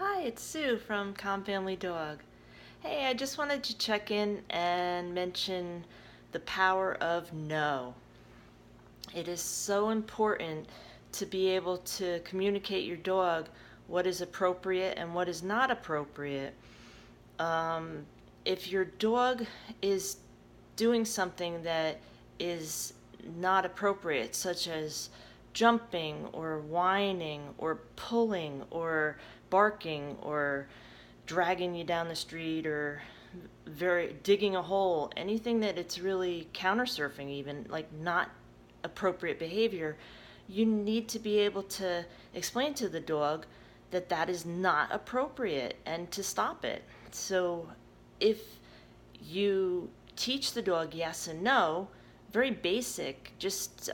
Hi, it's Sue from Calm Family Dog. Hey, I just wanted to check in and mention the power of no. It is so important to be able to communicate your dog what is appropriate and what is not appropriate. Um, if your dog is doing something that is not appropriate, such as jumping or whining or pulling or barking or dragging you down the street or very digging a hole, anything that it's really counter surfing, even like not appropriate behavior, you need to be able to explain to the dog that that is not appropriate and to stop it. So if you teach the dog yes and no, very basic, just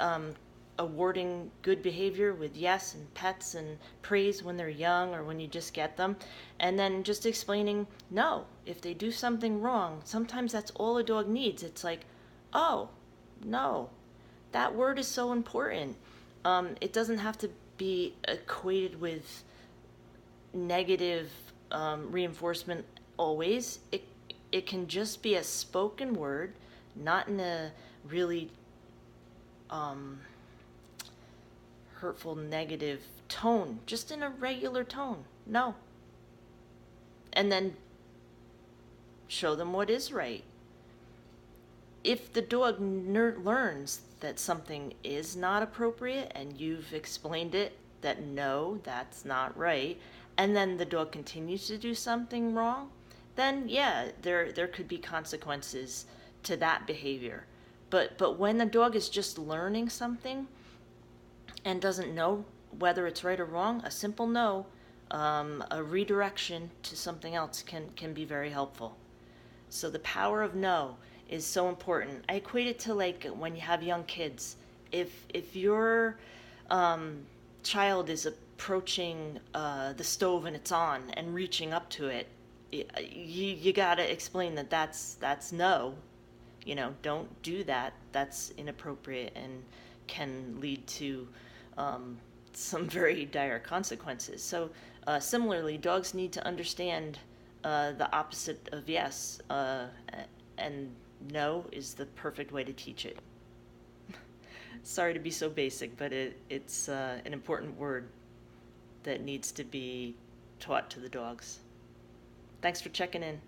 awarding good behavior with yes and pets and praise when they're young or when you just get them, and then just explaining no. If they do something wrong, sometimes that's all a dog needs. It's like, oh, no. That word is so important. It doesn't have to be equated with negative reinforcement always. It can just be a spoken word, not in a really um, hurtful, negative tone, just in a regular tone. No. And then show them what is right. If the dog learns that something is not appropriate and you've explained it that no, that's not right, and then the dog continues to do something wrong, then yeah, there could be consequences to that behavior. But when the dog is just learning something and doesn't know whether it's right or wrong, a simple no, a redirection to something else can be very helpful. So the power of no is so important. I equate it to like when you have young kids. If your child is approaching the stove and it's on and reaching up to it, you gotta explain that that's no. You know, don't do that. That's inappropriate and can lead to some very dire consequences. So, similarly, dogs need to understand the opposite of yes, and no is the perfect way to teach it. Sorry to be so basic, but it's an important word that needs to be taught to the dogs. Thanks for checking in.